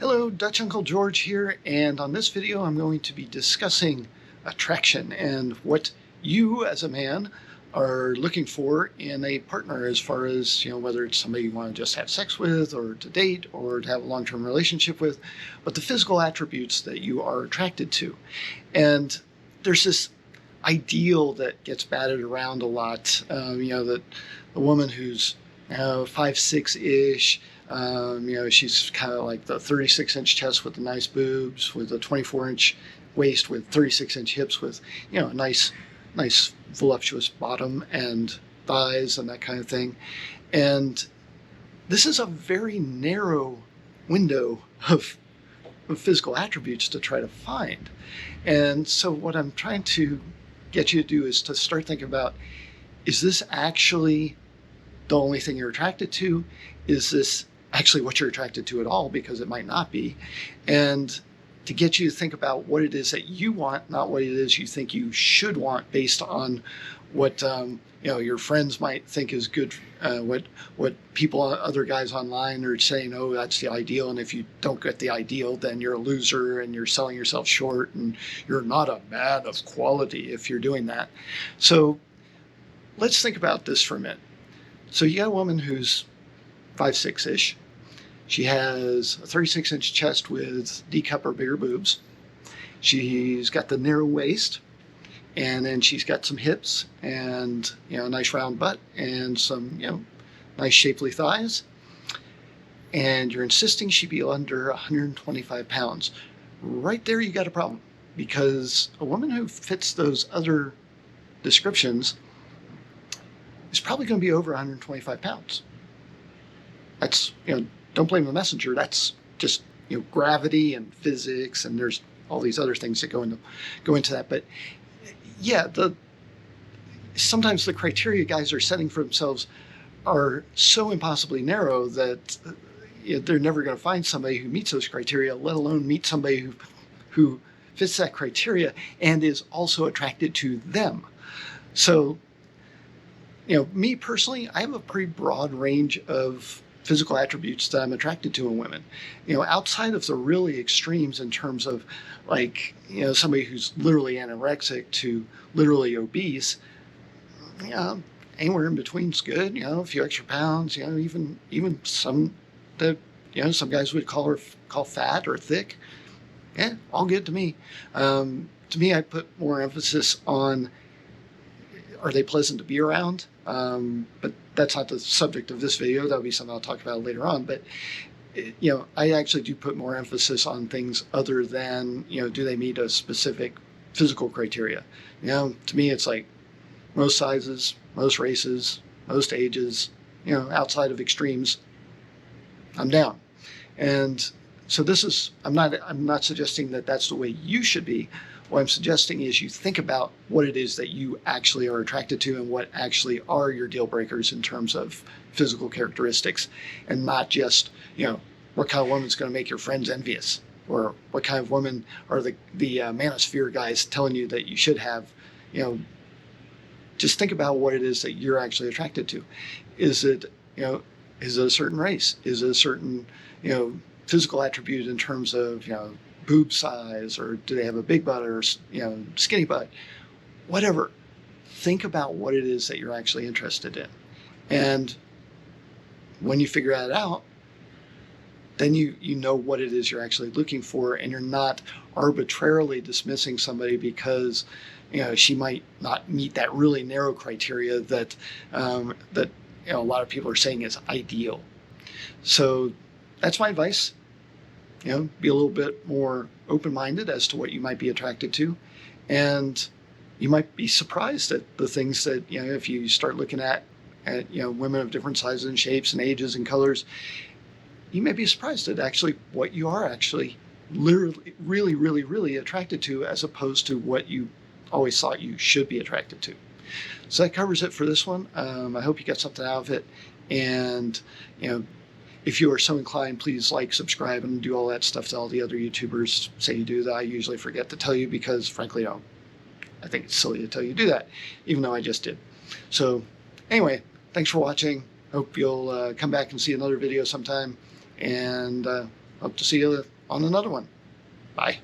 Hello, Dutch Uncle George here, and on this video I'm going to be discussing attraction and what you as a man are looking for in a partner as far as, whether it's somebody you want to just have sex with or to date or to have a long-term relationship with, but the physical attributes that you are attracted to. And there's this ideal that gets batted around a lot, that the woman who's 5'6"-ish, she's kind of like the 36-inch chest with the nice boobs, with a 24-inch waist, with 36-inch hips, with a nice voluptuous bottom and thighs and that kind of thing. And this is a very narrow window of physical attributes to try to find. And so what I'm trying to get you to do is to start thinking about, is this actually the only thing you're attracted to? Is this actually what you're attracted to at all? Because it might not be. And to get you to think about what it is that you want, not what it is you think you should want based on what your friends might think is good, what people, other guys online are saying, oh, that's the ideal, and if you don't get the ideal, then you're a loser and you're selling yourself short and you're not a man of quality if you're doing that. So let's think about this for a minute. So you got a woman who's 5'6"-ish. She has a 36-inch chest with D cup or bigger boobs. She's got the narrow waist, and then she's got some hips and a nice round butt and some nice shapely thighs. And you're insisting she be under 125 pounds. Right there, you got a problem, because a woman who fits those other descriptions is probably going to be over 125 pounds. That's, don't blame the messenger. That's just, gravity and physics, and there's all these other things that go into that. But yeah, sometimes the criteria guys are setting for themselves are so impossibly narrow that they're never going to find somebody who meets those criteria, let alone meet somebody who fits that criteria and is also attracted to them. So, me personally, I have a pretty broad range of physical attributes that I'm attracted to in women. Outside of the really extremes in terms of somebody who's literally anorexic to literally obese, anywhere in between's good. A few extra pounds, even some that, some guys would call fat or thick. Yeah, all good to me. To me, I put more emphasis on, are they pleasant to be around? But that's not the subject of this video. That'll be something I'll talk about later on. But, I actually do put more emphasis on things other than, do they meet a specific physical criteria? To me, it's like most sizes, most races, most ages, outside of extremes, I'm down. And so I'm not suggesting that that's the way you should be. What I'm suggesting is you think about what it is that you actually are attracted to and what actually are your deal breakers in terms of physical characteristics, and not just, what kind of woman's going to make your friends envious, or what kind of woman are the manosphere guys telling you that you should have. Just think about what it is that you're actually attracted to. Is it a certain race? Is it a certain, physical attribute in terms of, boob size, or do they have a big butt or skinny butt? Whatever. Think about what it is that you're actually interested in. And when you figure that out, then you know what it is you're actually looking for, and you're not arbitrarily dismissing somebody because she might not meet that really narrow criteria that a lot of people are saying is ideal. So that's my advice. Be a little bit more open-minded as to what you might be attracted to. And you might be surprised at the things that, if you start looking at women of different sizes and shapes and ages and colors, you may be surprised at actually what you are actually literally, really, really, really attracted to, as opposed to what you always thought you should be attracted to. So that covers it for this one. I hope you got something out of it. And, if you are so inclined, please like, subscribe, and do all that stuff that all the other YouTubers say you do that I usually forget to tell you, because frankly, I think it's silly to tell you to do that, even though I just did. So anyway, thanks for watching. Hope you'll come back and see another video sometime. And hope to see you on another one. Bye.